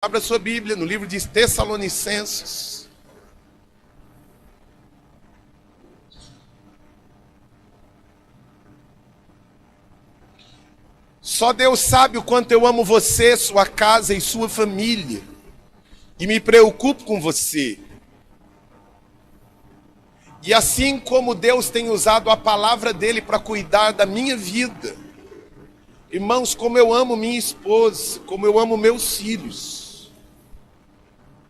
Abra sua Bíblia no livro de Tessalonicenses. Só Deus sabe o quanto eu amo você, sua casa e sua família. E me preocupo com você. E assim como Deus tem usado a palavra dele para cuidar da minha vida. Irmãos, como eu amo minha esposa, como eu amo meus filhos.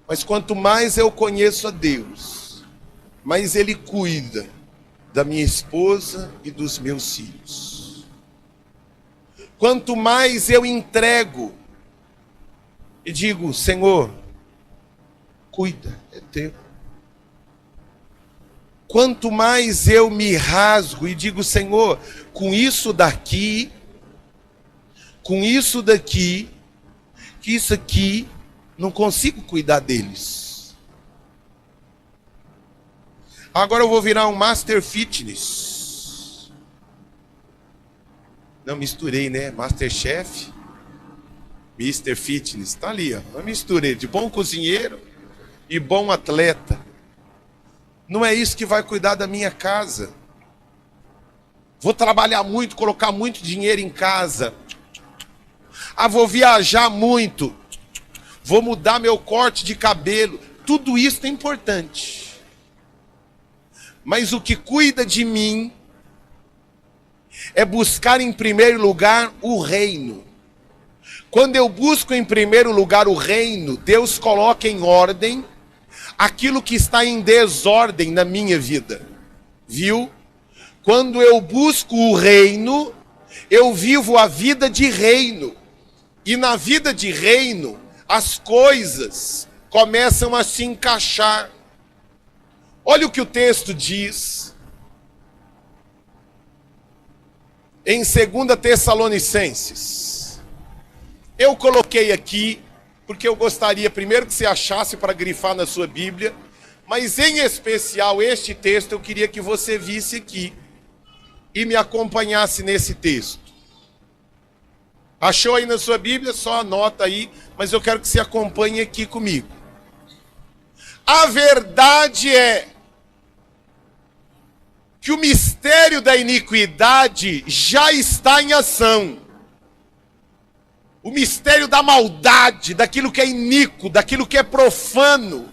Mas quanto mais eu conheço a Deus, mais Ele cuida da minha esposa e dos meus filhos. Quanto mais eu entrego e digo, Senhor, cuida, é teu. Quanto mais eu me rasgo e digo, Senhor, com isso daqui, com isso daqui, que isso aqui, não consigo cuidar deles. Agora eu vou virar um Master Fitness. Não, misturei, né? Masterchef, Mr. Fitness. Tá ali, ó. Eu misturei de bom cozinheiro e bom atleta. Não é isso que vai cuidar da minha casa. Vou trabalhar muito, colocar muito dinheiro em casa. Ah, vou viajar muito. Vou mudar meu corte de cabelo. Tudo isso é importante. Mas o que cuida de mim é buscar em primeiro lugar o reino. Quando eu busco em primeiro lugar o reino, Deus coloca em ordem aquilo que está em desordem na minha vida. Viu? Quando eu busco o reino, eu vivo a vida de reino. E na vida de reino, as coisas começam a se encaixar. Olha o que o texto diz. Em 2 Tessalonicenses. Eu coloquei aqui, porque eu gostaria primeiro que você achasse para grifar na sua Bíblia, mas em especial este texto eu queria que você visse aqui e me acompanhasse nesse texto. Achou aí na sua Bíblia? Só anota aí, mas eu quero que você acompanhe aqui comigo. A verdade é que o mistério da iniquidade já está em ação. O mistério da maldade, daquilo que é iníquo, daquilo que é profano.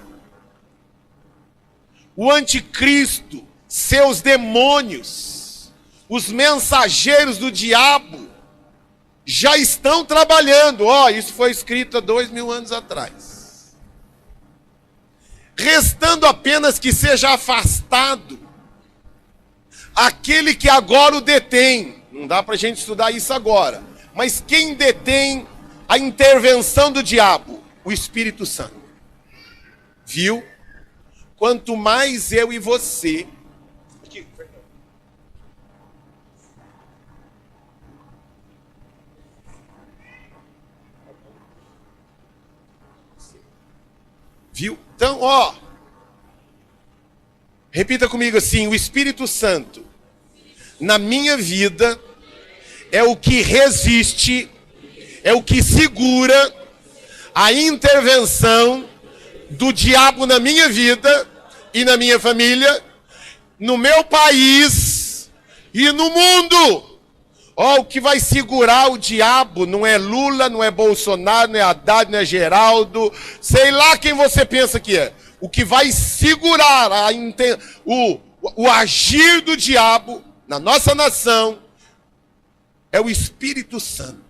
O anticristo, seus demônios, os mensageiros do diabo, já estão trabalhando. Isso foi escrito há 2000 anos atrás. Restando apenas que seja afastado aquele que agora o detém. Não dá para a gente estudar isso agora. Mas quem detém a intervenção do diabo? O Espírito Santo. Viu? Quanto mais eu e você... Viu? Então, repita comigo assim, o Espírito Santo, na minha vida, é o que resiste, é o que segura a intervenção do diabo na minha vida e na minha família, no meu país e no mundo. O que vai segurar o diabo não é Lula, não é Bolsonaro, não é Haddad, não é Geraldo, sei lá quem você pensa que é. O que vai segurar o agir do diabo na nossa nação é o Espírito Santo.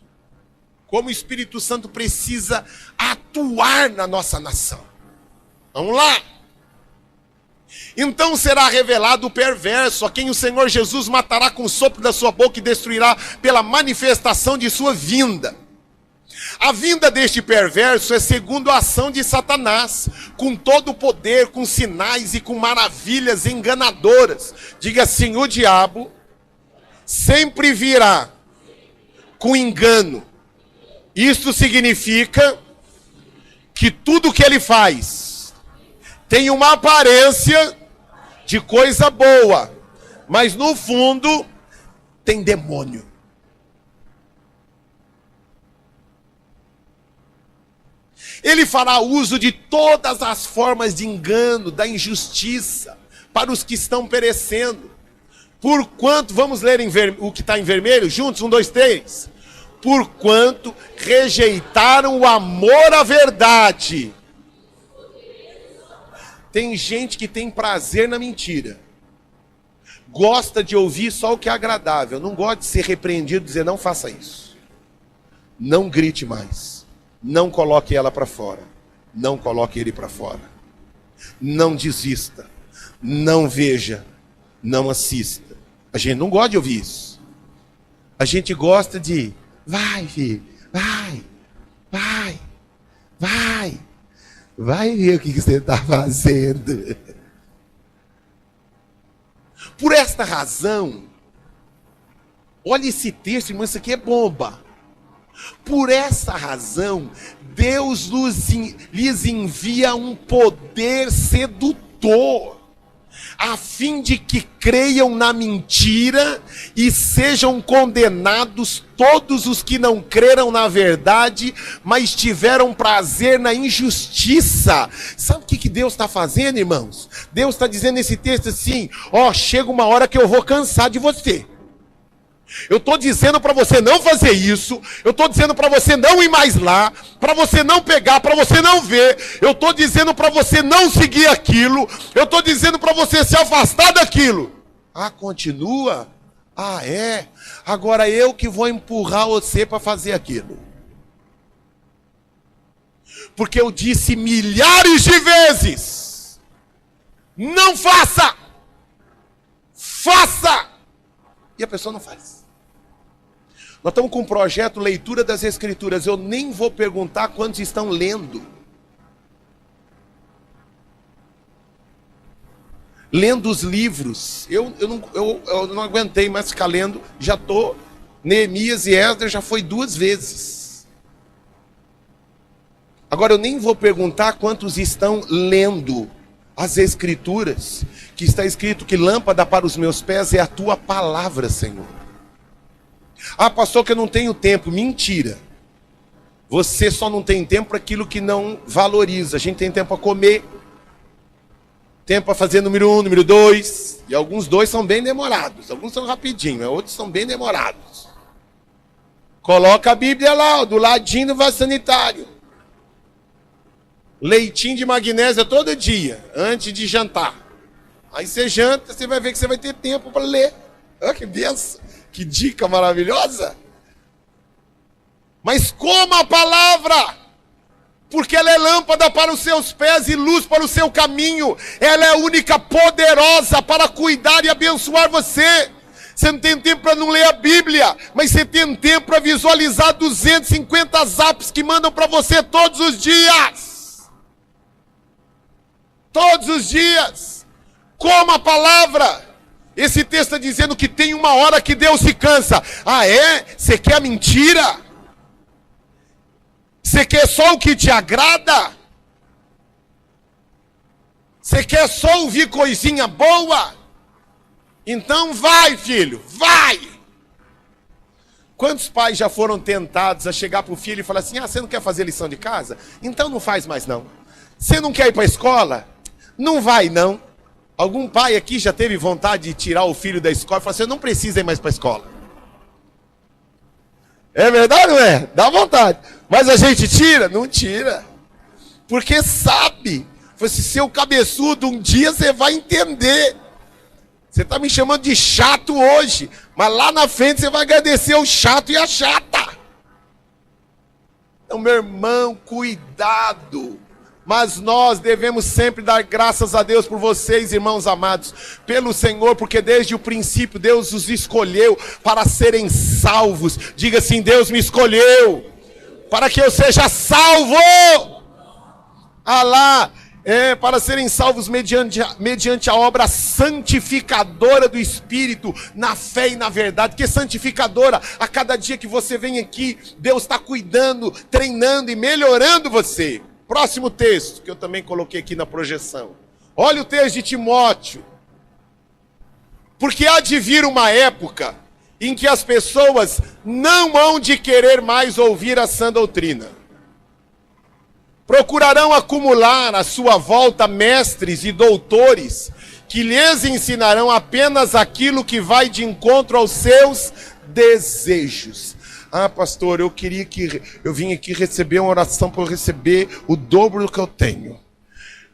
Como o Espírito Santo precisa atuar na nossa nação. Vamos lá. Então será revelado o perverso, a quem o Senhor Jesus matará com o sopro da sua boca e destruirá pela manifestação de sua vinda. A vinda deste perverso é segundo a ação de Satanás, com todo o poder, com sinais e com maravilhas enganadoras. Diga assim, o diabo sempre virá com engano. Isso significa que tudo que ele faz tem uma aparência de coisa boa, mas no fundo tem demônio. Ele fará uso de todas as formas de engano, da injustiça, para os que estão perecendo. Porquanto, vamos ler o que está em vermelho juntos? 1, 2, 3. Porquanto rejeitaram o amor à verdade. Tem gente que tem prazer na mentira. Gosta de ouvir só o que é agradável. Não gosta de ser repreendido e dizer, não faça isso. Não grite mais. Não coloque ela para fora. Não coloque ele para fora. Não desista. Não veja. Não assista. A gente não gosta de ouvir isso. A gente gosta de, vai filho, vai, vai, vai. Vai ver o que você está fazendo. Por esta razão, olha esse texto, irmão, isso aqui é bomba. Por essa razão, Deus lhes envia um poder sedutor, a fim de que creiam na mentira e sejam condenados todos os que não creram na verdade, mas tiveram prazer na injustiça. Sabe o que Deus está fazendo, irmãos? Deus está dizendo nesse texto assim, chega uma hora que eu vou cansar de você. Eu estou dizendo para você não fazer isso, eu estou dizendo para você não ir mais lá, para você não pegar, para você não ver, eu estou dizendo para você não seguir aquilo, eu estou dizendo para você se afastar daquilo. Continua? É? Agora eu que vou empurrar você para fazer aquilo. Porque eu disse milhares de vezes, não faça! Faça! E a pessoa não faz. Nós estamos com um projeto Leitura das Escrituras. Eu nem vou perguntar quantos estão lendo. Lendo os livros. Eu não aguentei mais ficar lendo. Já estou. Neemias e Esdras já foi 2 vezes. Agora eu nem vou perguntar quantos estão lendo as Escrituras, que está escrito que lâmpada para os meus pés é a tua palavra, Senhor. Pastor, que eu não tenho tempo. Mentira. Você só não tem tempo para aquilo que não valoriza. A gente tem tempo para comer, tempo para fazer número 1, número 2, e alguns 2 são bem demorados, alguns são rapidinho, outros são bem demorados. Coloca a Bíblia lá, do ladinho do vaso sanitário. Leitinho de magnésio todo dia, antes de jantar. Aí você janta, você vai ver que você vai ter tempo para ler. Que benção, que dica maravilhosa. Mas coma a palavra, porque ela é lâmpada para os seus pés e luz para o seu caminho. Ela é a única poderosa para cuidar e abençoar você. Você não tem tempo para não ler a Bíblia, mas você tem tempo para visualizar 250 zaps que mandam para você todos os dias. Todos os dias. Coma a palavra. Esse texto está dizendo que tem uma hora que Deus se cansa. É? Você quer mentira? Você quer só o que te agrada? Você quer só ouvir coisinha boa? Então vai, filho, vai! Quantos pais já foram tentados a chegar para o filho e falar assim, você não quer fazer lição de casa? Então não faz mais não. Você não quer ir para a escola? Não vai não. Algum pai aqui já teve vontade de tirar o filho da escola e falar assim, não precisa ir mais para a escola? É verdade, não é? Dá vontade. Mas a gente tira? Não tira. Porque sabe, se seu cabeçudo, um dia você vai entender. Você está me chamando de chato hoje, mas lá na frente você vai agradecer o chato e a chata. Então, meu irmão, cuidado. Mas nós devemos sempre dar graças a Deus por vocês, irmãos amados, pelo Senhor, porque desde o princípio Deus os escolheu para serem salvos. Diga assim, Deus me escolheu para que eu seja salvo. Para serem salvos mediante a obra santificadora do Espírito, na fé e na verdade. Que santificadora? A cada dia que você vem aqui, Deus está cuidando, treinando e melhorando você. Próximo texto, que eu também coloquei aqui na projeção. Olha o texto de Timóteo. Porque há de vir uma época em que as pessoas não hão de querer mais ouvir a sã doutrina. Procurarão acumular à sua volta mestres e doutores que lhes ensinarão apenas aquilo que vai de encontro aos seus desejos. Ah, pastor, eu vim aqui receber uma oração para eu receber o dobro do que eu tenho.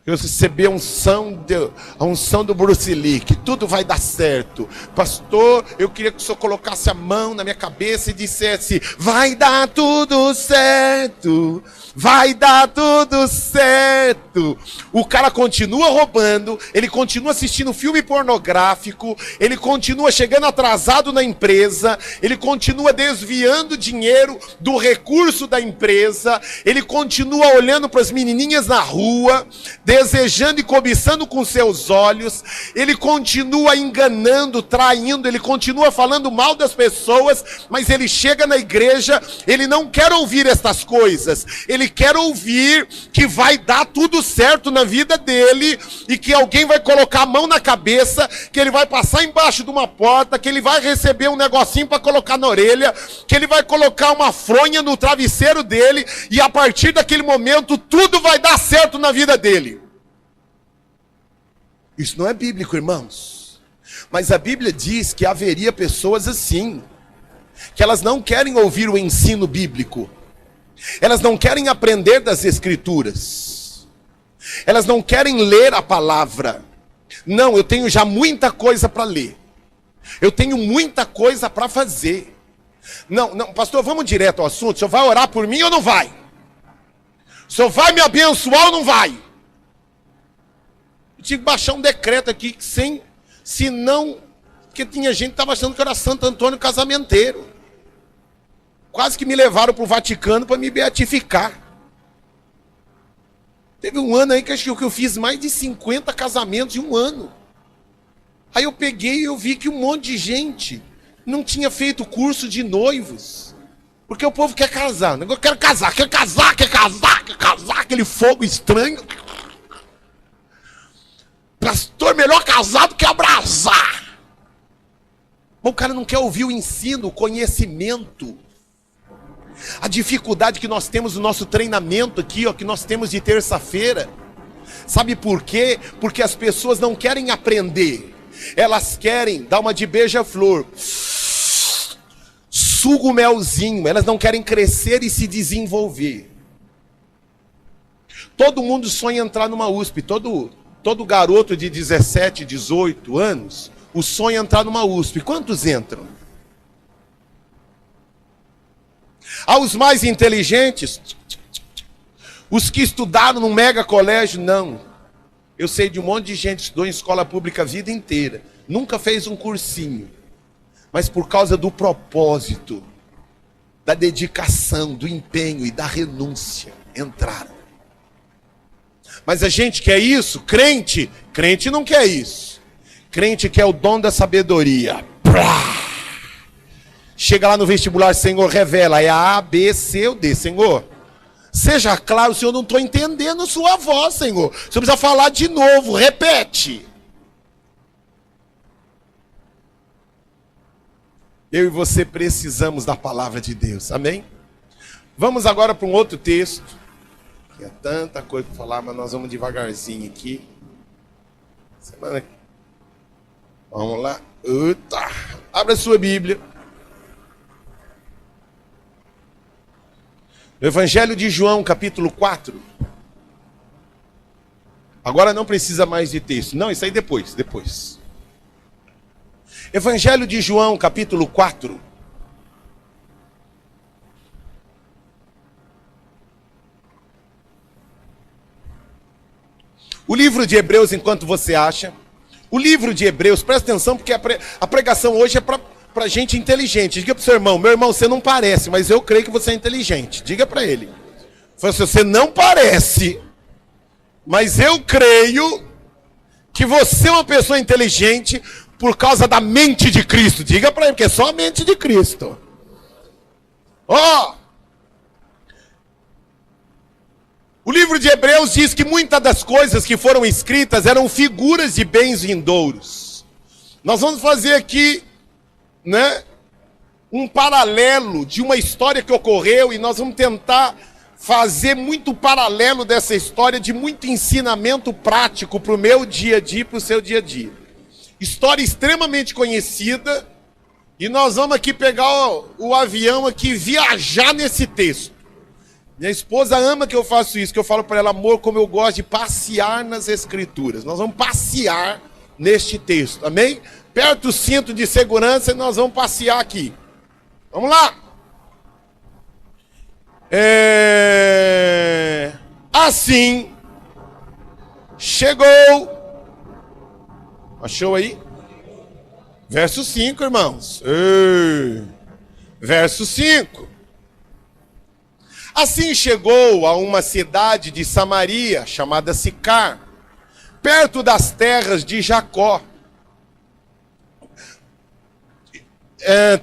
Eu recebi a unção do Bruce Lee, que tudo vai dar certo. Pastor, eu queria que o senhor colocasse a mão na minha cabeça e dissesse: vai dar tudo certo, vai dar tudo certo. O cara continua roubando, ele continua assistindo filme pornográfico, ele continua chegando atrasado na empresa, ele continua desviando dinheiro do recurso da empresa, ele continua olhando para as menininhas na rua, desejando e cobiçando com seus olhos, ele continua enganando, traindo, ele continua falando mal das pessoas, mas ele chega na igreja, ele não quer ouvir estas coisas, ele quer ouvir que vai dar tudo certo na vida dele, e que alguém vai colocar a mão na cabeça, que ele vai passar embaixo de uma porta, que ele vai receber um negocinho para colocar na orelha, que ele vai colocar uma fronha no travesseiro dele, e a partir daquele momento tudo vai dar certo na vida dele. Isso não é bíblico, irmãos. Mas a Bíblia diz que haveria pessoas assim, que elas não querem ouvir o ensino bíblico, elas não querem aprender das Escrituras, elas não querem ler a palavra. Não, eu tenho já muita coisa para ler, eu tenho muita coisa para fazer. Não, pastor, vamos direto ao assunto. O senhor vai orar por mim ou não vai? O senhor vai me abençoar ou não vai? Tive que baixar um decreto aqui, se não, porque tinha gente que estava achando que eu era Santo Antônio casamenteiro. Quase que me levaram para o Vaticano para me beatificar. Teve um ano aí que eu fiz mais de 50 casamentos em um ano. Aí eu peguei e eu vi que um monte de gente não tinha feito curso de noivos. Porque o povo quer casar. Eu quero casar, aquele fogo estranho. Pastor, melhor casado que abrasar. O cara não quer ouvir o ensino, o conhecimento. A dificuldade que nós temos no nosso treinamento aqui, ó, que nós temos de terça-feira. Sabe por quê? Porque as pessoas não querem aprender. Elas querem dar uma de beija-flor. Suga o melzinho. Elas não querem crescer e se desenvolver. Todo mundo sonha entrar numa USP. Todo garoto de 17, 18 anos, o sonho é entrar numa USP. Quantos entram? Aos mais inteligentes, os que estudaram num mega colégio, não. Eu sei de um monte de gente que estudou em escola pública a vida inteira, nunca fez um cursinho, mas por causa do propósito, da dedicação, do empenho e da renúncia, entraram. Mas a gente quer isso? Crente não quer isso. Crente quer o dom da sabedoria. Chega lá no vestibular, Senhor, revela, é A, B, C ou D, Senhor. Seja claro, Senhor, não estou entendendo sua voz, Senhor. O Senhor precisa falar de novo, repete. Eu e você precisamos da palavra de Deus, amém? Vamos agora para um outro texto. É tanta coisa para falar, mas nós vamos devagarzinho aqui. Vamos lá. Eita. Abra a sua Bíblia. No Evangelho de João, capítulo 4. Agora não precisa mais de texto. Não, isso aí depois. Evangelho de João, capítulo 4. O livro de Hebreus, enquanto você acha. O livro de Hebreus, presta atenção, porque a pregação hoje é para gente inteligente. Diga para o seu irmão: meu irmão, você não parece, mas eu creio que você é inteligente. Diga para ele. Você não parece, mas eu creio que você é uma pessoa inteligente por causa da mente de Cristo. Diga para ele, porque é só a mente de Cristo. O livro de Hebreus diz que muitas das coisas que foram escritas eram figuras de bens vindouros. Nós vamos fazer aqui, um paralelo de uma história que ocorreu, e nós vamos tentar fazer muito paralelo dessa história, de muito ensinamento prático para o meu dia a dia e para o seu dia a dia. História extremamente conhecida, e nós vamos aqui pegar o avião aqui e viajar nesse texto. Minha esposa ama que eu faço isso, que eu falo para ela, amor, como eu gosto de passear nas Escrituras. Nós vamos passear neste texto, amém? Aperta o cinto de segurança e nós vamos passear aqui. Vamos lá! Assim, chegou. Achou aí? Verso 5, irmãos. Verso 5. Assim chegou a uma cidade de Samaria, chamada Sicar, perto das terras de Jacó.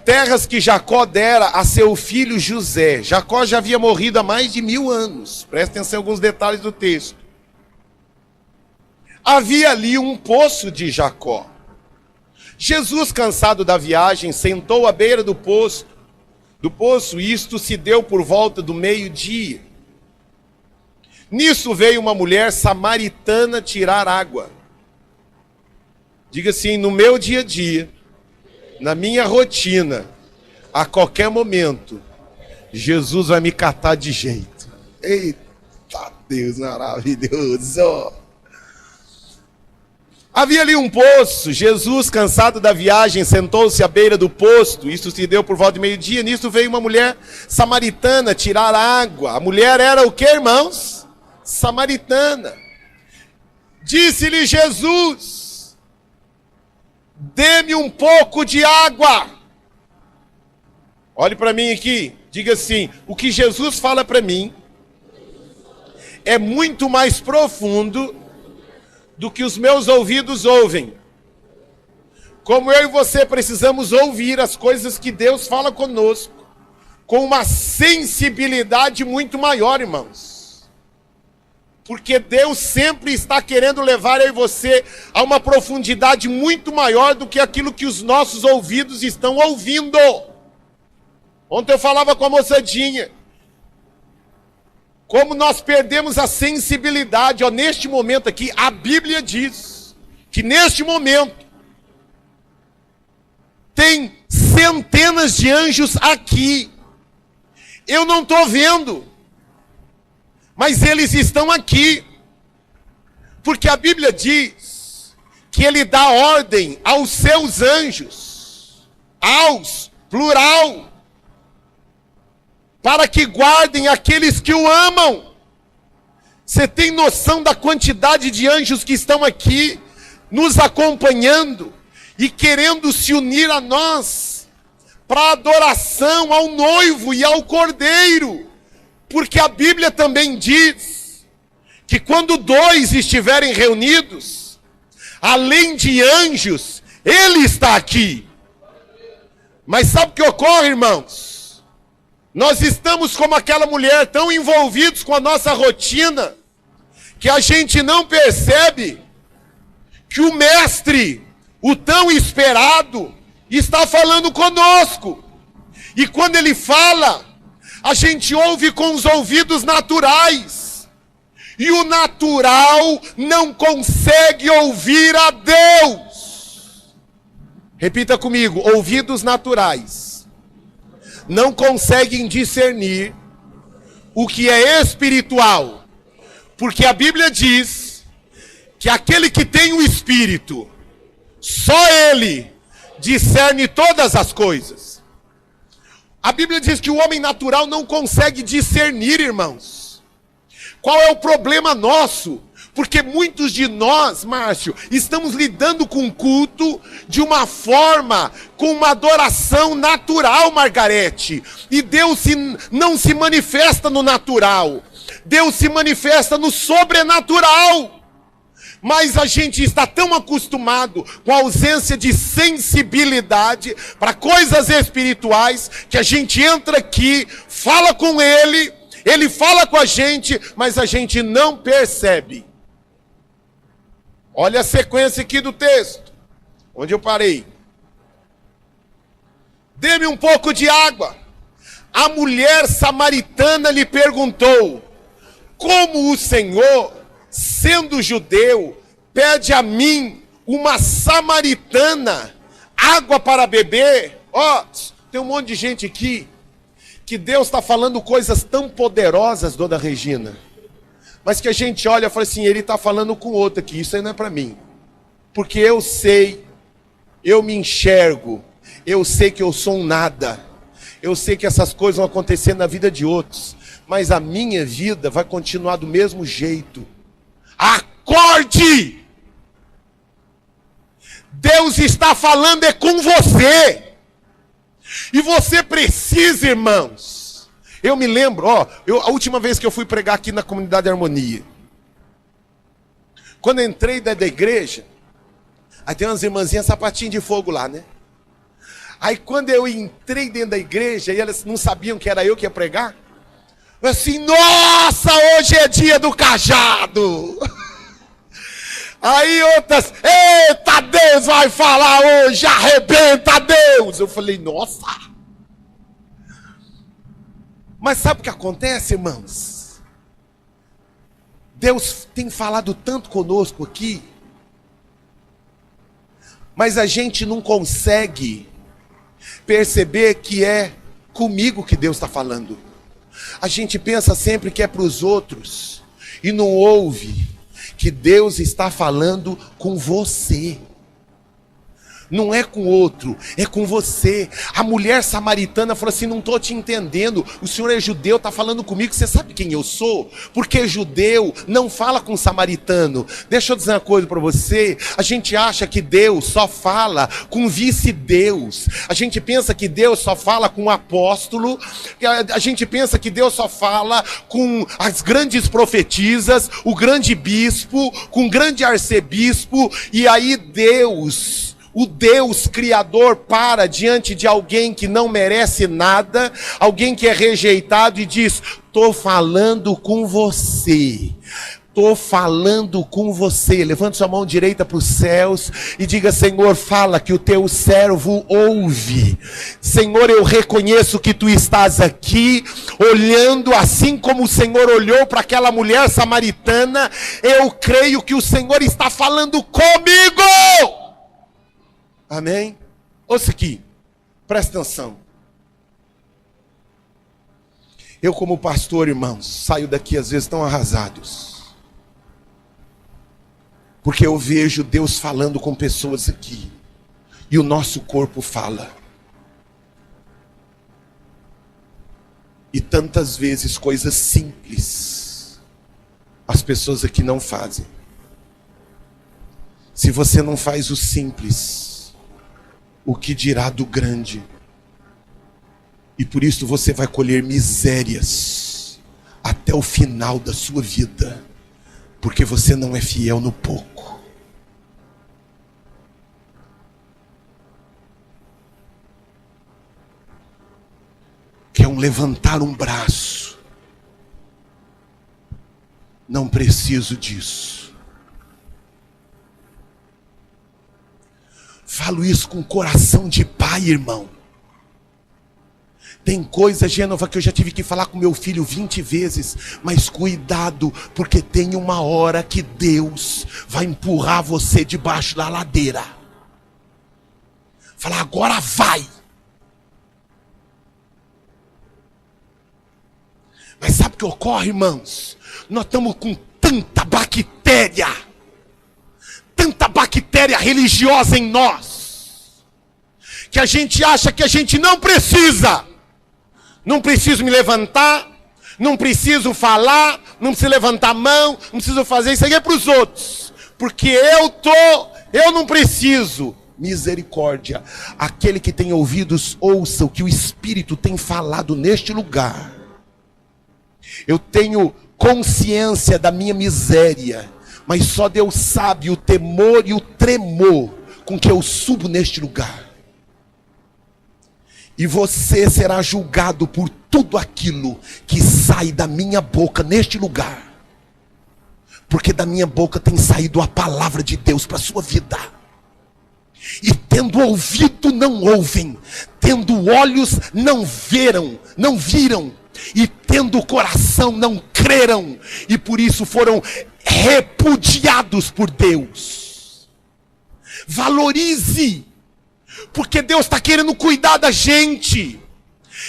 Terras que Jacó dera a seu filho José. Jacó já havia morrido há mais de 1000 anos. Presta atenção em alguns detalhes do texto. Havia ali um poço de Jacó. Jesus, cansado da viagem, sentou à beira do poço. Isto se deu por volta do meio-dia. Nisso veio uma mulher samaritana tirar água. Diga assim, no meu dia a dia, na minha rotina, a qualquer momento, Jesus vai me catar de jeito. Eita Deus maravilhoso! Havia ali um poço. Jesus, cansado da viagem, sentou-se à beira do poço. Isso se deu por volta de meio-dia. Nisso veio uma mulher samaritana tirar água. A mulher era o que, irmãos? Samaritana. Disse-lhe Jesus: dê-me um pouco de água. Olhe para mim aqui, diga assim, o que Jesus fala para mim é muito mais profundo do que os meus ouvidos ouvem. Como eu e você precisamos ouvir as coisas que Deus fala conosco, com uma sensibilidade muito maior, irmãos. Porque Deus sempre está querendo levar eu e você a uma profundidade muito maior do que aquilo que os nossos ouvidos estão ouvindo. Ontem eu falava com a moçadinha, como nós perdemos a sensibilidade. Neste momento aqui, a Bíblia diz que neste momento tem centenas de anjos aqui. Eu não estou vendo, mas eles estão aqui, porque a Bíblia diz que ele dá ordem aos seus anjos, aos, plural, para que guardem aqueles que o amam. Você tem noção da quantidade de anjos que estão aqui, nos acompanhando e querendo se unir a nós, para adoração ao noivo e ao cordeiro? Porque a Bíblia também diz que quando 2 estiverem reunidos, além de anjos, ele está aqui. Mas sabe o que ocorre, irmãos? Nós estamos como aquela mulher, tão envolvidos com a nossa rotina, que a gente não percebe que o mestre, o tão esperado, está falando conosco. E quando ele fala, a gente ouve com os ouvidos naturais. E o natural não consegue ouvir a Deus. Repita comigo, ouvidos naturais não conseguem discernir o que é espiritual. Porque a Bíblia diz que aquele que tem o Espírito, só ele discerne todas as coisas. A Bíblia diz que o homem natural não consegue discernir, irmãos. Qual é o problema nosso? Porque muitos de nós, Márcio, estamos lidando com o culto de uma forma, com uma adoração natural, Margarete. E Deus não se manifesta no natural. Deus se manifesta no sobrenatural. Mas a gente está tão acostumado com a ausência de sensibilidade para coisas espirituais, que a gente entra aqui, fala com ele, ele fala com a gente, mas a gente não percebe. Olha a sequência aqui do texto, onde eu parei. Dê-me um pouco de água. A mulher samaritana lhe perguntou: como o Senhor, sendo judeu, pede a mim, uma samaritana, água para beber? Ó, tem um monte de gente aqui que Deus está falando coisas tão poderosas, dona Regina, mas que a gente olha e fala assim: ele está falando com outro aqui, isso aí não é para mim. Porque eu sei, eu me enxergo, eu sei que eu sou um nada, eu sei que essas coisas vão acontecer na vida de outros, mas a minha vida vai continuar do mesmo jeito. Acorde! Deus está falando é com você. E você precisa, irmãos. Eu me lembro, a última vez que eu fui pregar aqui na Comunidade Harmonia, quando eu entrei da igreja, aí tem umas irmãzinhas sapatinho de fogo lá, né? Aí quando eu entrei dentro da igreja, e elas não sabiam que era eu que ia pregar, eu assim: nossa, hoje é dia do cajado. Aí outras: eita, Deus vai falar hoje, arrebenta Deus. Eu falei: nossa. Mas sabe o que acontece, irmãos? Deus tem falado tanto conosco aqui, mas a gente não consegue perceber que é comigo que Deus está falando. A gente pensa sempre que é para os outros e não ouve que Deus está falando com você. Não é com outro, é com você. A mulher samaritana falou assim: não estou te entendendo, o senhor é judeu, está falando comigo, você sabe quem eu sou? Porque judeu não fala com samaritano. Deixa eu dizer uma coisa para você: a gente acha que Deus só fala com vice-deus, a gente pensa que Deus só fala com o apóstolo, a gente pensa que Deus só fala com as grandes profetisas, o grande bispo, com o grande arcebispo, e aí Deus, o Deus Criador, para diante de alguém que não merece nada, alguém que é rejeitado, e diz: estou falando com você. Estou falando com você. Levante sua mão direita para os céus e diga: Senhor, fala que o teu servo ouve. Senhor, eu reconheço que tu estás aqui, olhando assim como o Senhor olhou para aquela mulher samaritana. Eu creio que o Senhor está falando comigo. Amém? Ouça aqui, presta atenção. Eu, como pastor, irmãos, saio daqui às vezes tão arrasados, porque eu vejo Deus falando com pessoas aqui, e o nosso corpo fala. E tantas vezes coisas simples as pessoas aqui não fazem. Se você não faz o simples, o que dirá do grande? E por isso você vai colher misérias até o final da sua vida, porque você não é fiel no pouco. Quer levantar um braço? Não preciso disso. Falo isso com coração de pai, irmão. Tem coisa, Gênova, que eu já tive que falar com meu filho 20 vezes. Mas cuidado, porque tem uma hora que Deus vai empurrar você debaixo da ladeira. Falar: agora vai. Mas sabe o que ocorre, irmãos? Nós estamos com tanta bactéria religiosa em nós, que a gente acha que a gente não precisa. Não preciso me levantar, não preciso falar, não preciso levantar a mão, não preciso fazer isso aí para os outros, porque eu não preciso. Misericórdia. Aquele que tem ouvidos, ouça o que o Espírito tem falado neste lugar. Eu tenho consciência da minha miséria, mas só Deus sabe o temor e o tremor com que eu subo neste lugar. E você será julgado por tudo aquilo que sai da minha boca neste lugar. Porque da minha boca tem saído a palavra de Deus para a sua vida. E tendo ouvido não ouvem, tendo olhos não viram, e tendo coração não creram, e por isso foram repudiados por Deus. Valorize, porque Deus está querendo cuidar da gente.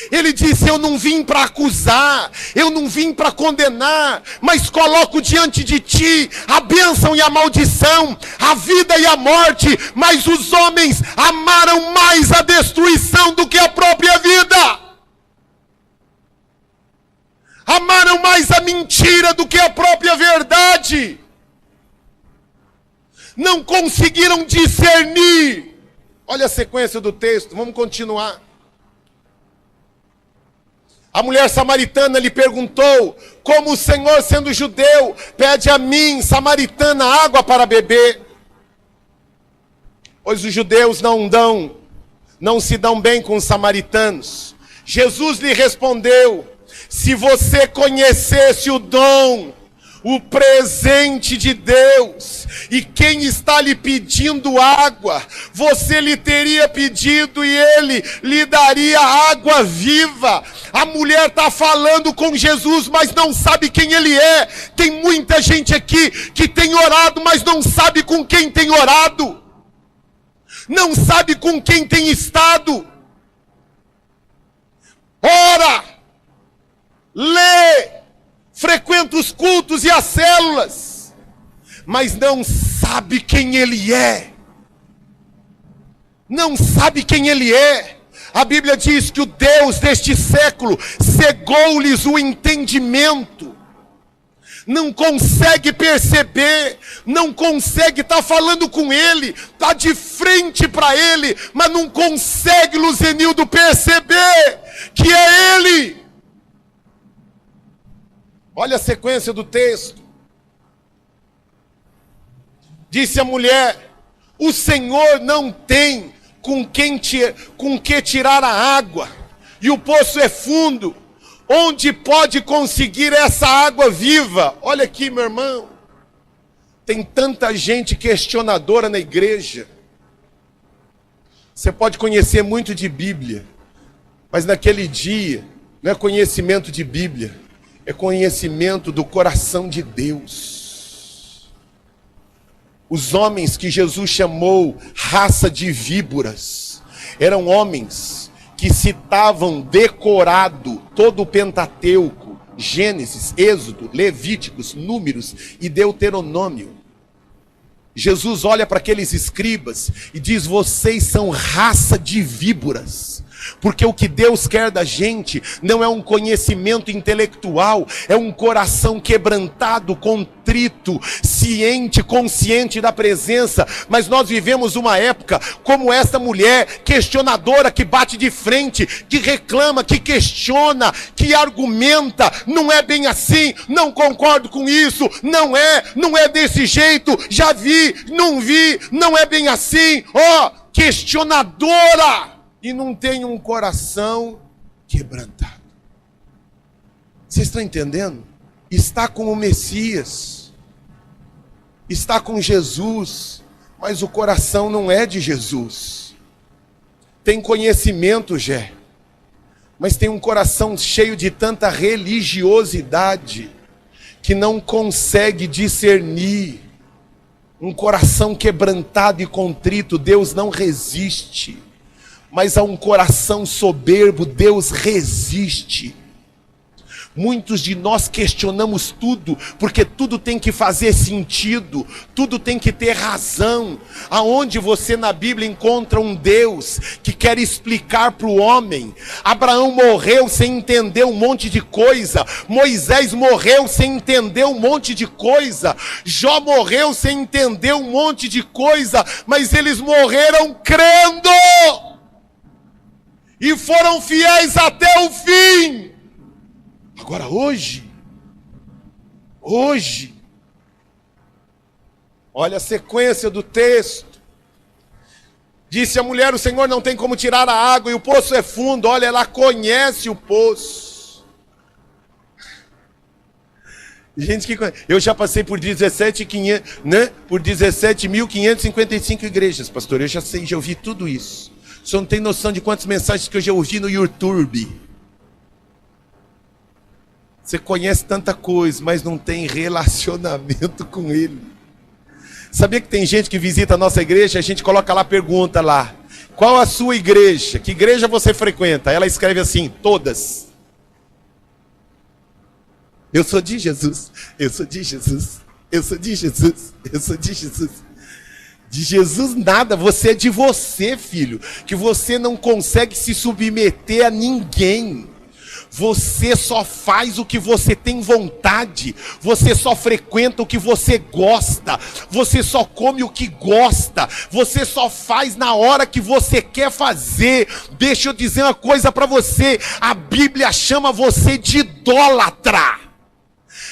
Ele disse: eu não vim para acusar, eu não vim para condenar, mas coloco diante de ti a bênção e a maldição, a vida e a morte. Mas os homens amaram mais a destruição do que a própria vida. Amaram mais a mentira do que a própria verdade. Não conseguiram discernir. Olha a sequência do texto, vamos continuar. A mulher samaritana lhe perguntou: como o Senhor, sendo judeu, pede a mim, samaritana, água para beber? Pois os judeus não se dão bem com os samaritanos. Jesus lhe respondeu: se você conhecesse o dom, o presente de Deus, e quem está lhe pedindo água, você lhe teria pedido e ele lhe daria água viva. A mulher está falando com Jesus, mas não sabe quem ele é. Tem muita gente aqui que tem orado, mas não sabe com quem tem orado, não sabe com quem tem estado. Ora, lê, frequenta os cultos e as células, mas não sabe quem ele é. Não sabe quem ele é. A Bíblia diz que o Deus deste século cegou-lhes o entendimento. Não consegue perceber, não consegue estar falando com ele, está de frente para ele, mas não consegue, Luzenildo, perceber que é ele. Olha a sequência do texto. Disse a mulher: o Senhor não tem com que tirar a água, e o poço é fundo. Onde pode conseguir essa água viva? Olha aqui, meu irmão. Tem tanta gente questionadora na igreja. Você pode conhecer muito de Bíblia, mas naquele dia não é conhecimento de Bíblia, é conhecimento do coração de Deus. Os homens que Jesus chamou raça de víboras eram homens que citavam decorado todo o Pentateuco, Gênesis, Êxodo, Levíticos, Números e Deuteronômio. Jesus olha para aqueles escribas e diz: vocês são raça de víboras. Porque o que Deus quer da gente não é um conhecimento intelectual, é um coração quebrantado, contrito, ciente, consciente da presença. Mas nós vivemos uma época como essa mulher, questionadora, que bate de frente, que reclama, que questiona, que argumenta. Não é bem assim, não concordo com isso, não é desse jeito, já vi, não é bem assim. Questionadora. E não tem um coração quebrantado. Vocês estão entendendo? Está com o Messias, está com Jesus, mas o coração não é de Jesus. Tem conhecimento, mas tem um coração cheio de tanta religiosidade que não consegue discernir. Um coração quebrantado e contrito, Deus não resiste. Mas a um coração soberbo, Deus resiste. Muitos de nós questionamos tudo, porque tudo tem que fazer sentido, tudo tem que ter razão. Aonde você na Bíblia encontra um Deus que quer explicar para o homem? Abraão morreu sem entender um monte de coisa, Moisés morreu sem entender um monte de coisa, Jó morreu sem entender um monte de coisa, mas eles morreram crendo e foram fiéis até o fim. Agora hoje, olha a sequência do texto. Disse a mulher: o Senhor não tem como tirar a água e o poço é fundo. Olha, ela conhece o poço. Gente que eu já passei por 17.500, né? Por 17.555 igrejas, pastor. Eu já sei, já ouvi tudo isso. O senhor não tem noção de quantas mensagens que eu já ouvi no YouTube. Você conhece tanta coisa, mas não tem relacionamento com Ele. Sabia que tem gente que visita a nossa igreja, a gente coloca lá, pergunta lá: qual a sua igreja? Que igreja você frequenta? Ela escreve assim: todas. Eu sou de Jesus, eu sou de Jesus, eu sou de Jesus, eu sou de Jesus. De Jesus nada, você é de você, filho. Que você não consegue se submeter a ninguém. Você só faz o que você tem vontade. Você só frequenta o que você gosta. Você só come o que gosta. Você só faz na hora que você quer fazer. Deixa eu dizer uma coisa para você. A Bíblia chama você de idólatra.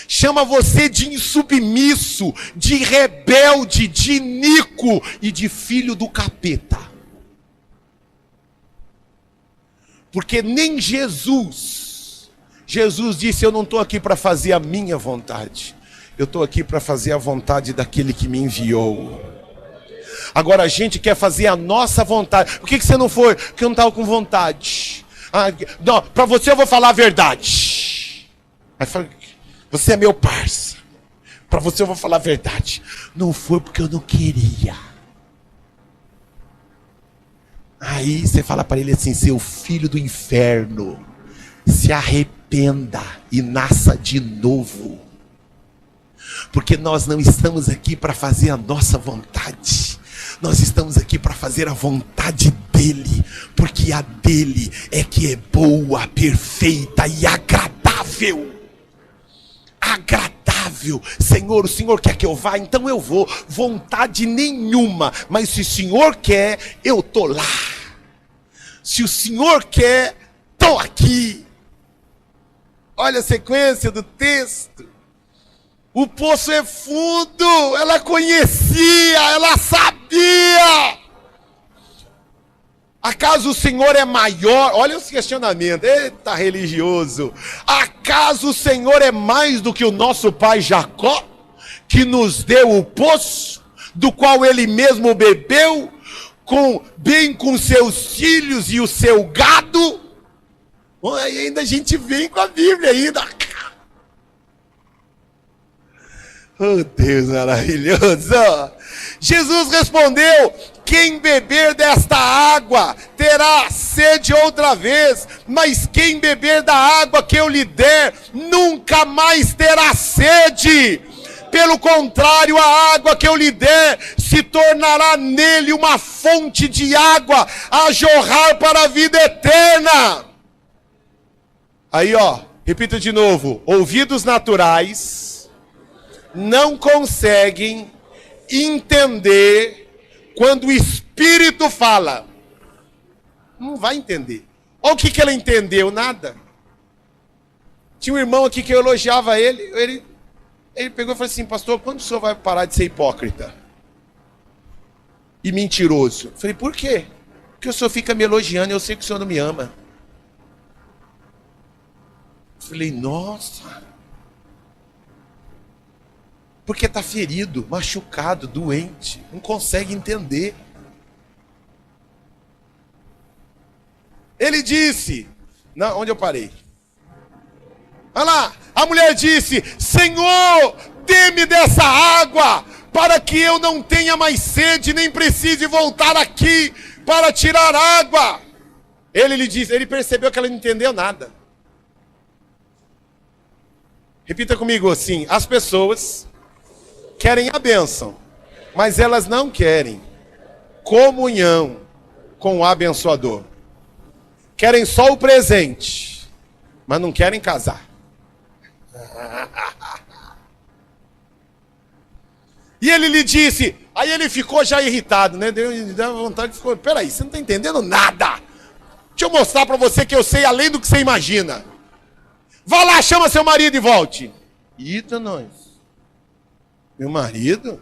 Chama você de insubmisso, de rebelde, de iníquo e de filho do capeta. Porque nem Jesus disse: eu não estou aqui para fazer a minha vontade. Eu estou aqui para fazer a vontade daquele que me enviou. Agora a gente quer fazer a nossa vontade. Por que você não foi? Porque eu não estava com vontade. Não, para você eu vou falar a verdade. Aí fala: você é meu parça. Para você eu vou falar a verdade. Não foi porque eu não queria. Aí você fala para ele assim: seu filho do inferno, se arrependa e nasça de novo. Porque nós não estamos aqui para fazer a nossa vontade. Nós estamos aqui para fazer a vontade dele. Porque a dele é que é boa, perfeita e agradável. Agradável. Senhor, o Senhor quer que eu vá? Então eu vou. Vontade nenhuma. Mas se o Senhor quer, eu estou lá. Se o Senhor quer, estou aqui. Olha a sequência do texto. O poço é fundo. Ela conhecia, ela sabia. Acaso o Senhor é maior? Olha os questionamentos. Eita, religioso. Acaso o Senhor é mais do que o nosso pai Jacó, que nos deu o poço, do qual ele mesmo bebeu, bem com seus filhos e o seu gado? E ainda a gente vem com a Bíblia ainda. Oh, Deus maravilhoso. Jesus respondeu: quem beber desta água terá sede outra vez, mas quem beber da água que eu lhe der nunca mais terá sede. Pelo contrário, a água que eu lhe der se tornará nele uma fonte de água a jorrar para a vida eterna. Aí, repita de novo: ouvidos naturais não conseguem entender quando o Espírito fala. Não vai entender. Olha o que ela entendeu: nada. Tinha um irmão aqui que eu elogiava ele pegou e falou assim: pastor, quando o senhor vai parar de ser hipócrita e mentiroso? Eu falei: por quê? Porque o senhor fica me elogiando e eu sei que o senhor não me ama. Eu falei: nossa. Porque está ferido, machucado, doente, não consegue entender. Ele disse, onde eu parei? Olha lá, a mulher disse: Senhor, dê-me dessa água, para que eu não tenha mais sede, nem precise voltar aqui para tirar água. Ele lhe disse, ele percebeu que ela não entendeu nada. Repita comigo assim: as pessoas querem a bênção, mas elas não querem comunhão com o abençoador. Querem só o presente, mas não querem casar. E ele lhe disse, aí ele ficou já irritado, né? Deu vontade de ficar: peraí, você não está entendendo nada. Deixa eu mostrar para você que eu sei além do que você imagina. Vá lá, chama seu marido e volte. Eita, nós. Meu marido?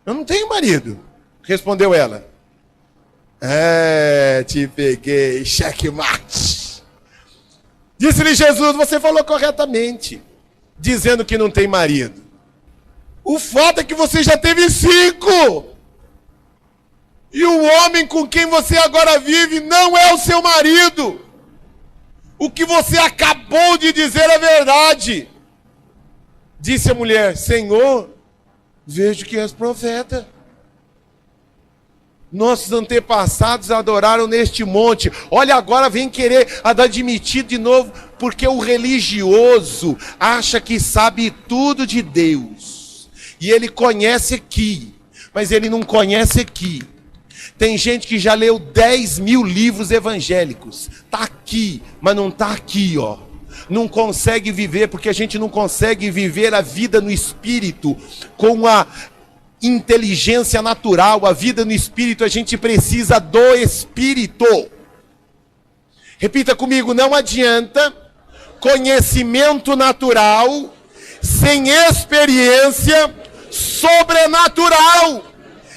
Eu não tenho marido, respondeu ela. Te peguei, checkmate. Disse-lhe Jesus: você falou corretamente. dizendo que não tem marido. O fato é que você já teve 5. E o homem com quem você agora vive não é o seu marido. O que você acabou de dizer é verdade. Disse a mulher: Senhor, vejo que és profeta. Nossos antepassados adoraram neste monte. Olha, agora vem querer admitir de novo, porque o religioso acha que sabe tudo de Deus. E ele conhece aqui, mas ele não conhece aqui. Tem gente que já leu 10.000 livros evangélicos. Está aqui, mas não está aqui, ó. Não consegue viver, porque a gente não consegue viver a vida no Espírito com a inteligência natural. A vida no Espírito, a gente precisa do Espírito. Repita comigo: não adianta conhecimento natural sem experiência sobrenatural.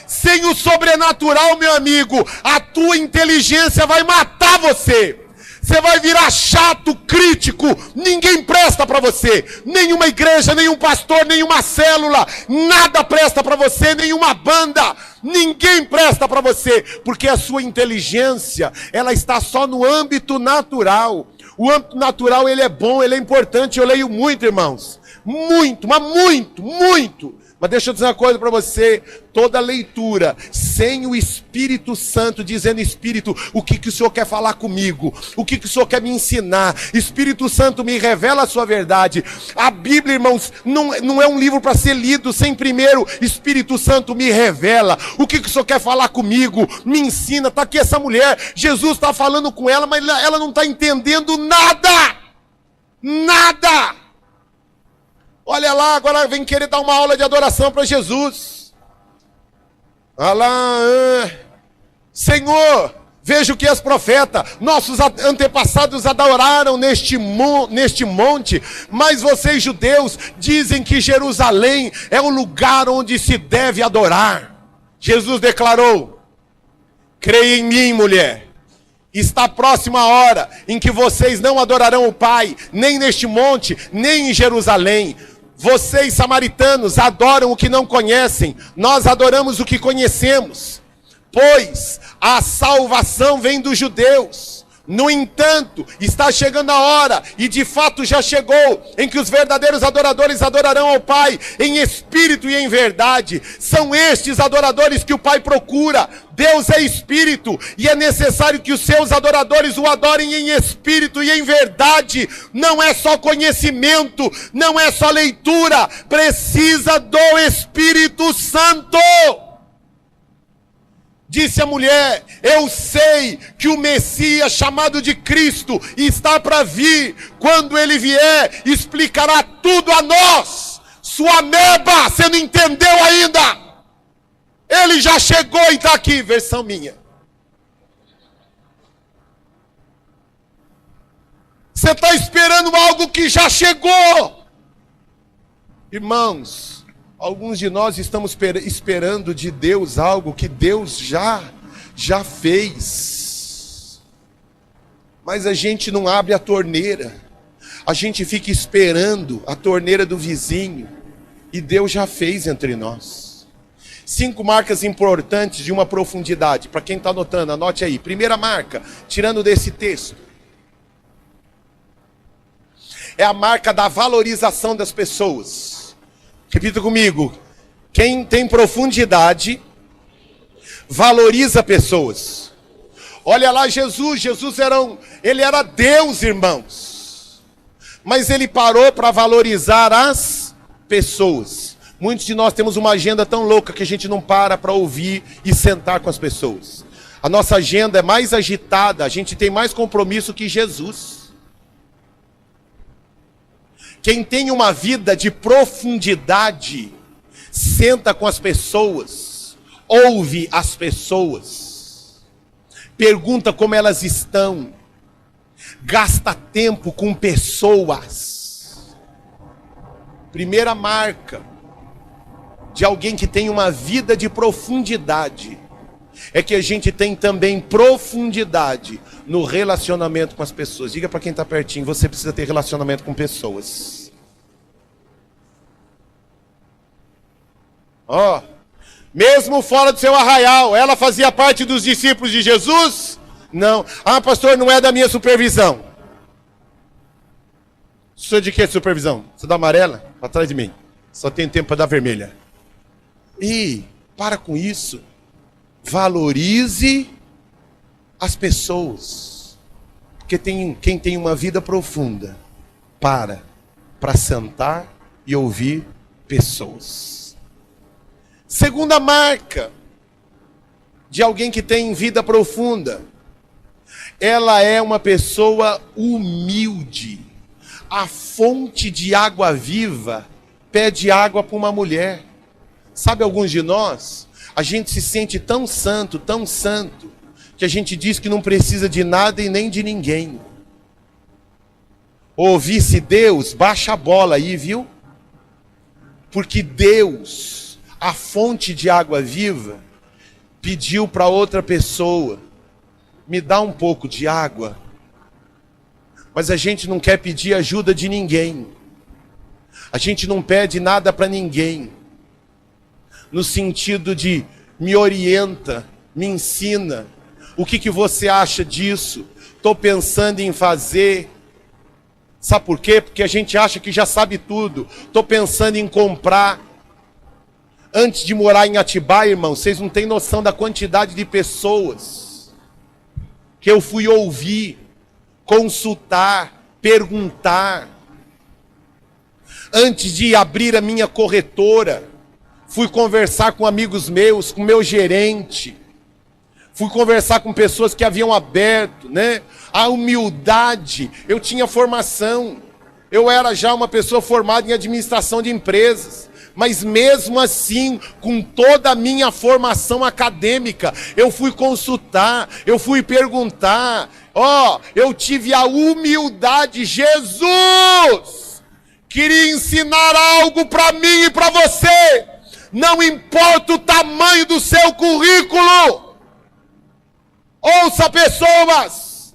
Sem o sobrenatural, meu amigo, a tua inteligência vai matar você. Você vai virar chato, crítico, ninguém presta para você. Nenhuma igreja, nenhum pastor, nenhuma célula, nada presta para você, nenhuma banda, ninguém presta para você, porque a sua inteligência, ela está só no âmbito natural. O âmbito natural, ele é bom, ele é importante. Eu leio muito, irmãos, muito, mas muito. Mas deixa eu dizer uma coisa para você: toda leitura sem o Espírito Santo dizendo: Espírito, o que o Senhor quer falar comigo? O que o Senhor quer me ensinar? Espírito Santo, me revela a sua verdade. A Bíblia, irmãos, não é um livro para ser lido sem primeiro: Espírito Santo, me revela. O que o Senhor quer falar comigo? Me ensina. Está aqui essa mulher, Jesus está falando com ela, mas ela não está entendendo nada. Nada. Olha lá, agora vem querer dar uma aula de adoração para Jesus. Olha lá, Senhor, vejo que és profeta. Nossos antepassados adoraram neste monte, mas vocês, judeus, dizem que Jerusalém é o lugar onde se deve adorar. Jesus declarou: creia em mim, mulher. Está próxima a hora em que vocês não adorarão o Pai, nem neste monte, nem em Jerusalém. Vocês, samaritanos, adoram o que não conhecem. Nós adoramos o que conhecemos, pois a salvação vem dos judeus. No entanto, está chegando a hora, e de fato já chegou, em que os verdadeiros adoradores adorarão ao Pai em espírito e em verdade. São estes adoradores que o Pai procura. Deus é espírito, e é necessário que os seus adoradores o adorem em espírito e em verdade. Não é só conhecimento, não é só leitura, precisa do Espírito Santo. Disse a mulher: eu sei que o Messias, chamado de Cristo, está para vir. Quando ele vier, explicará tudo a nós. Sua ameba, você não entendeu ainda? Ele já chegou e está aqui. Versão minha. Você está esperando algo que já chegou. Irmãos, alguns de nós estamos esperando de Deus algo que Deus já fez. Mas a gente não abre a torneira. A gente fica esperando a torneira do vizinho. E Deus já fez entre nós. 5 marcas importantes de uma profundidade. Para quem está anotando, anote aí. Primeira marca, tirando desse texto, é a marca da valorização das pessoas. Repita comigo: quem tem profundidade valoriza pessoas. Olha lá, Jesus ele era Deus, irmãos, mas ele parou para valorizar as pessoas. Muitos de nós temos uma agenda tão louca que a gente não para ouvir e sentar com as pessoas. A nossa agenda é mais agitada, a gente tem mais compromisso que Jesus. Quem tem uma vida de profundidade, senta com as pessoas, ouve as pessoas, pergunta como elas estão, gasta tempo com pessoas. Primeira marca de alguém que tem uma vida de profundidade é que a gente tem também profundidade no relacionamento com as pessoas. Diga para quem está pertinho: você precisa ter relacionamento com pessoas. Ó, mesmo fora do seu arraial, ela fazia parte dos discípulos de Jesus? Não. Ah, pastor, não é da minha supervisão. Sou de que supervisão? Sou da amarela? Para trás de mim. Só tem tempo para dar vermelha. E para com isso. Valorize as pessoas. Porque quem tem uma vida profunda para sentar e ouvir pessoas. Segunda marca de alguém que tem vida profunda. Ela é uma pessoa humilde. A fonte de água viva pede água para uma mulher. Sabe, alguns de nós, a gente se sente tão santo, que a gente diz que não precisa de nada e nem de ninguém. Ouvisse Deus, baixa a bola aí, viu? Porque Deus, a fonte de água viva, pediu para outra pessoa, me dá um pouco de água. Mas a gente não quer pedir ajuda de ninguém. A gente não pede nada para ninguém. No sentido de me orienta, me ensina. O que você acha disso? Estou pensando em fazer. Sabe por quê? Porque a gente acha que já sabe tudo. Estou pensando em comprar. Antes de morar em Atibaia, irmão, vocês não têm noção da quantidade de pessoas que eu fui ouvir, consultar, perguntar. Antes de abrir a minha corretora, fui conversar com amigos meus, com meu gerente. Fui conversar com pessoas que haviam aberto, né? A humildade. Eu tinha formação. Eu era já uma pessoa formada em administração de empresas. Mas mesmo assim, com toda a minha formação acadêmica, eu fui consultar, eu fui perguntar. Eu tive a humildade. Jesus queria ensinar algo para mim e para você. Não importa o tamanho do seu currículo. Ouça, pessoas.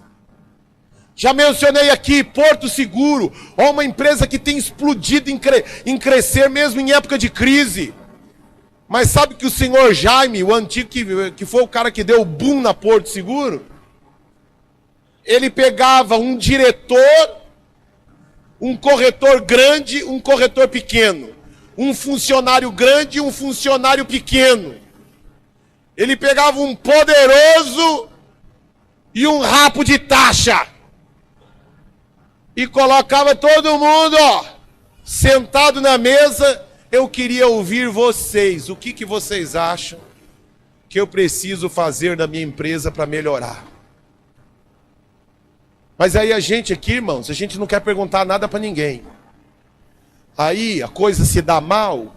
Já mencionei aqui Porto Seguro, uma empresa que tem explodido em crescer mesmo em época de crise. Mas sabe que o senhor Jaime, o antigo que foi o cara que deu o boom na Porto Seguro, ele pegava um diretor, um corretor grande, um corretor pequeno, um funcionário grande e um funcionário pequeno. Ele pegava um poderoso e um rapo de taxa. E colocava todo mundo, sentado na mesa. Eu queria ouvir vocês. O que vocês acham que eu preciso fazer na minha empresa para melhorar? Mas aí a gente aqui, irmãos, a gente não quer perguntar nada para ninguém. Aí a coisa se dá mal.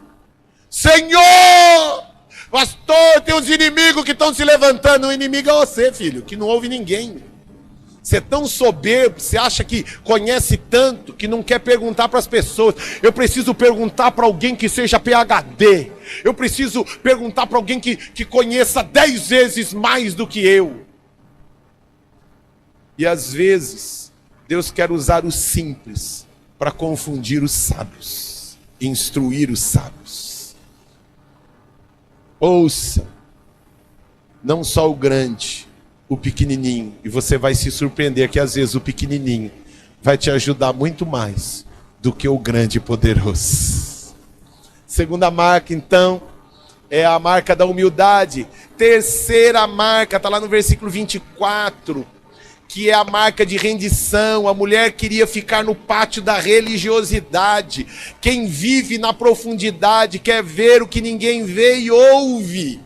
Senhor! Pastor, tem uns inimigos que estão se levantando. O inimigo é você, filho, que não ouve ninguém. Você é tão soberbo, você acha que conhece tanto, que não quer perguntar para as pessoas. Eu preciso perguntar para alguém que seja PhD. Eu preciso perguntar para alguém que conheça 10 vezes mais do que eu. E às vezes, Deus quer usar os simples para confundir os sábios, instruir os sábios. Ouça, não só o grande, o pequenininho, e você vai se surpreender que às vezes o pequenininho vai te ajudar muito mais do que o grande e poderoso. Segunda marca, então, é a marca da humildade. Terceira marca, está lá no versículo 24, que é a marca de rendição. A mulher queria ficar no pátio da religiosidade. Quem vive na profundidade quer ver o que ninguém vê e ouve.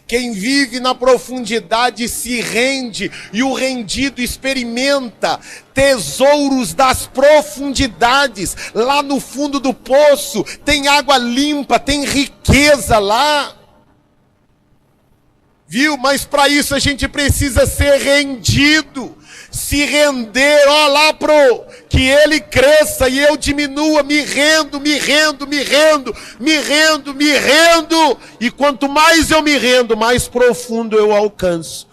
Quem vive na profundidade se rende, e o rendido experimenta tesouros das profundidades. Lá no fundo do poço tem água limpa, tem riqueza lá. Viu? Mas para isso a gente precisa ser rendido, se render, lá pro que ele cresça e eu diminua, me rendo. E quanto mais eu me rendo, mais profundo eu alcanço.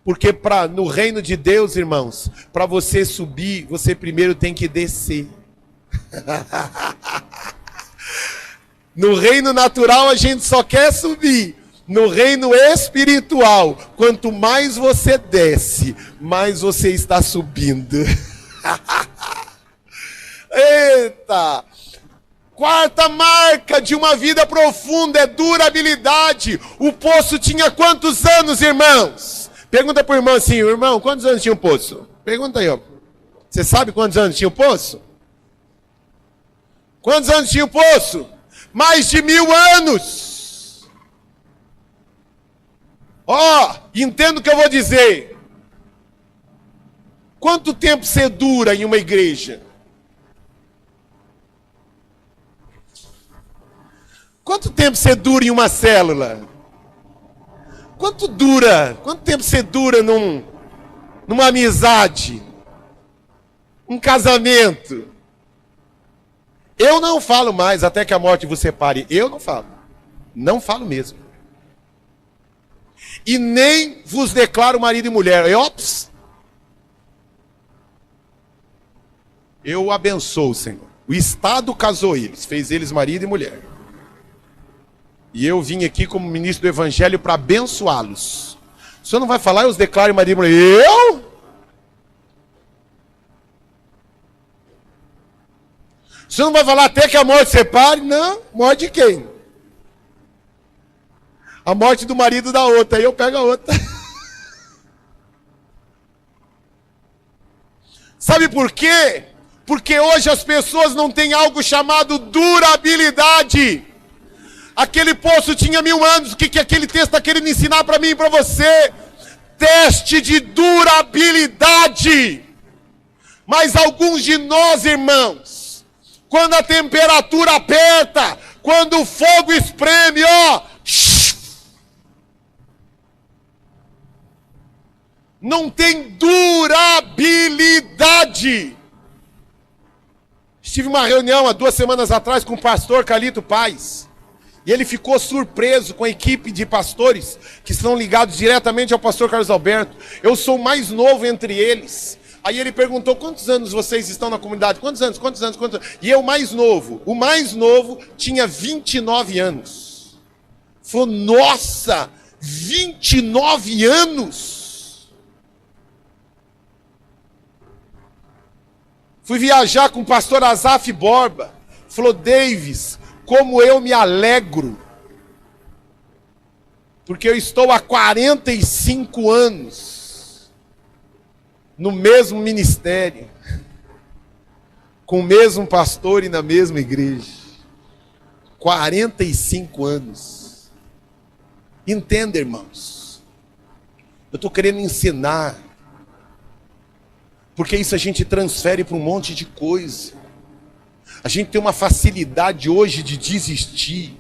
Porque no reino de Deus, irmãos, para você subir, você primeiro tem que descer. No reino natural a gente só quer subir. No reino espiritual, quanto mais você desce, mais você está subindo. Eita! Quarta marca de uma vida profunda é durabilidade. O poço tinha quantos anos, irmãos? Pergunta para o irmão assim, irmão, quantos anos tinha o poço? Pergunta aí, ó. Você sabe quantos anos tinha o poço? Quantos anos tinha o poço? Mais de 1000 anos. Ó, entenda o que eu vou dizer. Quanto tempo você dura em uma igreja? Quanto tempo você dura em uma célula? Quanto tempo você dura numa amizade? Um casamento? Eu não falo mais até que a morte vos separe. Eu não falo. Não falo mesmo. E nem vos declaro marido e mulher. Eu abençoo, Senhor. O Estado casou eles, fez eles marido e mulher. E eu vim aqui como ministro do Evangelho para abençoá-los. O senhor não vai falar, eu os declaro marido e mulher. Eu? O senhor não vai falar até que a morte separe? Não. Morte de quem? A morte do marido da outra. Aí eu pego a outra. Sabe por quê? Porque hoje as pessoas não têm algo chamado durabilidade. Aquele poço tinha 1000 anos. O que aquele texto está querendo ensinar para mim e para você? Teste de durabilidade. Mas alguns de nós, irmãos, quando a temperatura aperta, quando o fogo espreme, ó, não tem durabilidade. Estive em uma reunião há 2 semanas atrás com o pastor Calito Paz. E ele ficou surpreso com a equipe de pastores que estão ligados diretamente ao pastor Carlos Alberto. Eu sou o mais novo entre eles. Aí ele perguntou, quantos anos vocês estão na comunidade? Quantos anos? E eu, o mais novo, tinha 29 anos. Falou, nossa, 29 anos? Fui viajar com o pastor Azaf Borba. Falou, Davis, como eu me alegro, porque eu estou há 45 anos no mesmo ministério, com o mesmo pastor e na mesma igreja. 45 anos. Entenda, irmãos, eu estou querendo ensinar, porque isso a gente transfere para um monte de coisa. A gente tem uma facilidade hoje de desistir.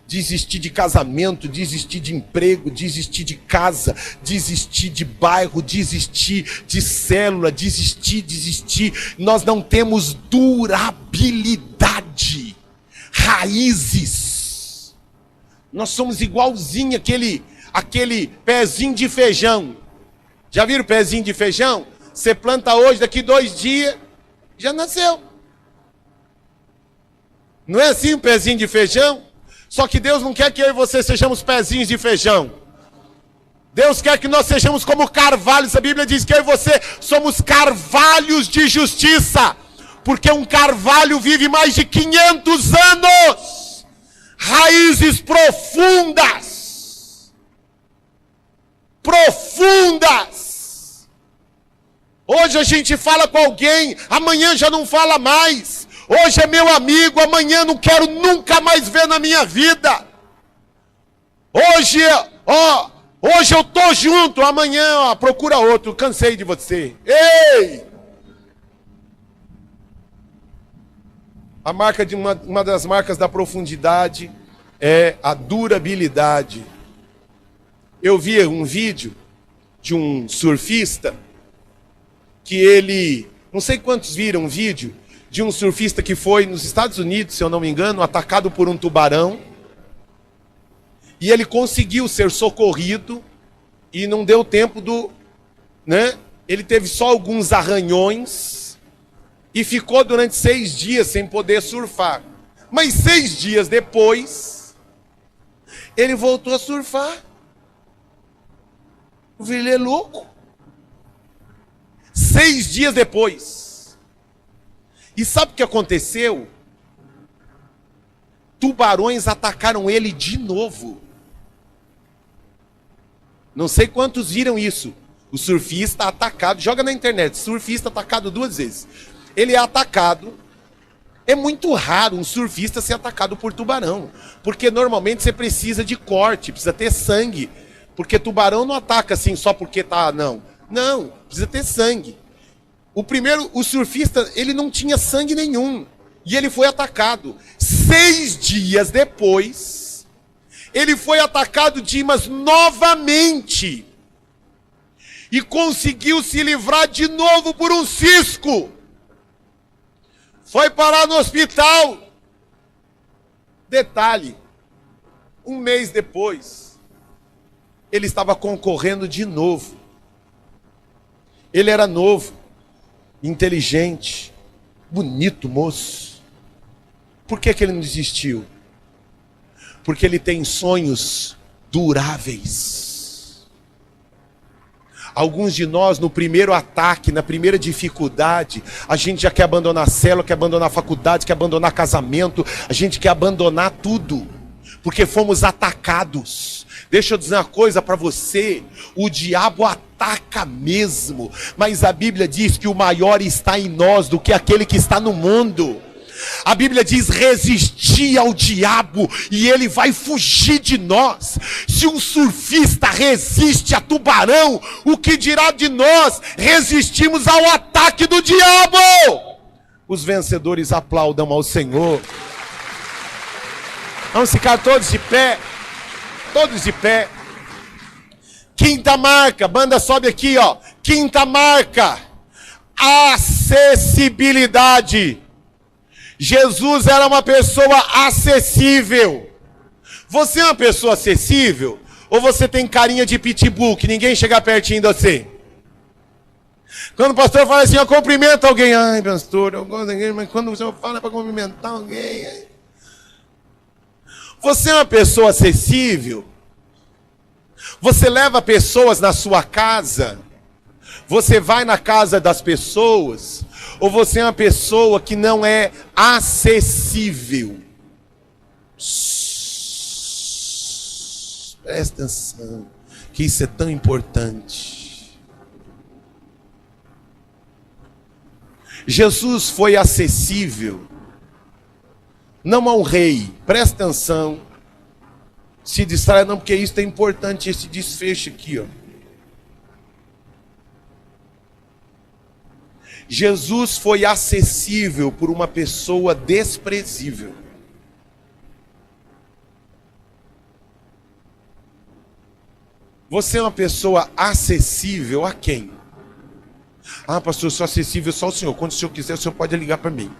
Desistir de casamento, desistir de emprego, desistir de casa, desistir de bairro, desistir de célula, desistir. Nós não temos durabilidade, raízes. Nós somos igualzinho aquele pezinho de feijão. Já viram o pezinho de feijão? Você planta hoje, daqui 2 dias, já nasceu. Não é assim um pezinho de feijão? Só que Deus não quer que eu e você sejamos pezinhos de feijão. Deus quer que nós sejamos como carvalhos. A Bíblia diz que eu e você somos carvalhos de justiça. Porque um carvalho vive mais de 500 anos. Raízes profundas. Profundas. Hoje a gente fala com alguém, amanhã já não fala mais. Hoje é meu amigo, amanhã não quero nunca mais ver na minha vida. Hoje eu tô junto, amanhã procura outro, cansei de você. Ei! A marca de uma das marcas da profundidade é a durabilidade. Eu vi um vídeo de um surfista que ele, não sei quantos viram um vídeo de um surfista que foi nos Estados Unidos, se eu não me engano, atacado por um tubarão. E ele conseguiu ser socorrido e não deu tempo ele teve só alguns arranhões e ficou durante 6 dias sem poder surfar. Mas 6 dias depois, ele voltou a surfar. O filho é louco. 6 dias depois. E sabe o que aconteceu? Tubarões atacaram ele de novo. Não sei quantos viram isso. O surfista atacado, joga na internet, surfista atacado 2 vezes. Ele é atacado. É muito raro um surfista ser atacado por tubarão. Porque normalmente você precisa de corte, precisa ter sangue. Porque tubarão não ataca assim só porque tá, não. Não, precisa ter sangue. O surfista, ele não tinha sangue nenhum. E ele foi atacado. 6 dias depois, ele foi atacado de imãs novamente. E conseguiu se livrar de novo por um cisco. Foi parar no hospital. Detalhe, 1 mês depois, ele estava concorrendo de novo. Ele era novo, inteligente, bonito moço. Por que ele não desistiu? Porque ele tem sonhos duráveis. Alguns de nós, no primeiro ataque, na primeira dificuldade, a gente já quer abandonar a célula, quer abandonar a faculdade, quer abandonar casamento, a gente quer abandonar tudo, porque fomos atacados. Deixa eu dizer uma coisa para você, o diabo ataca mesmo, mas a Bíblia diz que o maior está em nós do que aquele que está no mundo. A Bíblia diz: resistir ao diabo e ele vai fugir de nós. Se um surfista resiste a tubarão, o que dirá de nós? Resistimos ao ataque do diabo. Os vencedores aplaudam ao Senhor. Vamos ficar todos de pé. Todos de pé. Quinta marca, banda sobe aqui, ó. Quinta marca: acessibilidade. Jesus era uma pessoa acessível. Você é uma pessoa acessível? Ou você tem carinha de pitbull, que ninguém chega pertinho de você? Quando o pastor fala assim, eu cumprimento alguém. Ai, pastor, eu gosto de alguém, mas quando o senhor fala para cumprimentar alguém... Você é uma pessoa acessível? Você leva pessoas na sua casa? Você vai na casa das pessoas? Ou você é uma pessoa que não é acessível? Presta atenção, que isso é tão importante. Jesus foi acessível, não ao rei. Presta atenção, se distrai não, porque isso é importante, esse desfecho aqui, ó. Jesus foi acessível por uma pessoa desprezível. Você é uma pessoa acessível a quem? Ah, pastor, eu sou acessível só ao senhor. Quando o senhor quiser, o senhor pode ligar para mim.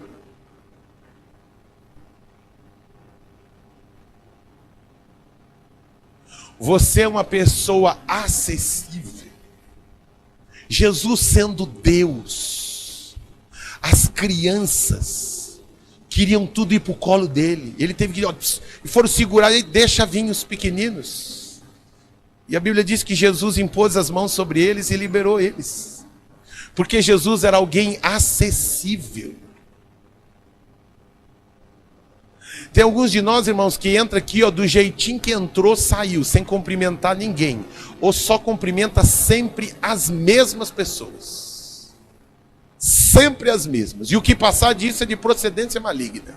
Você é uma pessoa acessível. Jesus sendo Deus, as crianças queriam tudo ir para o colo dele. Ele teve que ir, e foram segurar ele, deixa vir os pequeninos. E a Bíblia diz que Jesus impôs as mãos sobre eles e liberou eles. Porque Jesus era alguém acessível. Tem alguns de nós, irmãos, que entra aqui, ó, do jeitinho que entrou, saiu, sem cumprimentar ninguém. Ou só cumprimenta sempre as mesmas pessoas. Sempre as mesmas. E o que passar disso é de procedência maligna.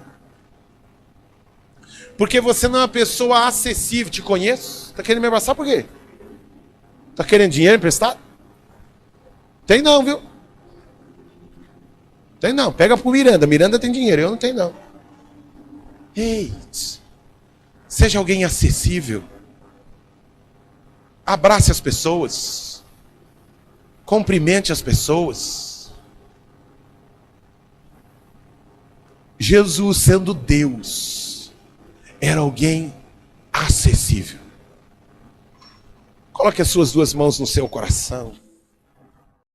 Porque você não é uma pessoa acessível. Te conheço? Está querendo me abraçar por quê? Está querendo dinheiro emprestado? Tem não, viu? Tem não. Pega pro Miranda. Miranda tem dinheiro, eu não tenho não. Ei, seja alguém acessível. Abrace as pessoas. Cumprimente as pessoas. Jesus, sendo Deus, era alguém acessível. Coloque as suas 2 mãos no seu coração.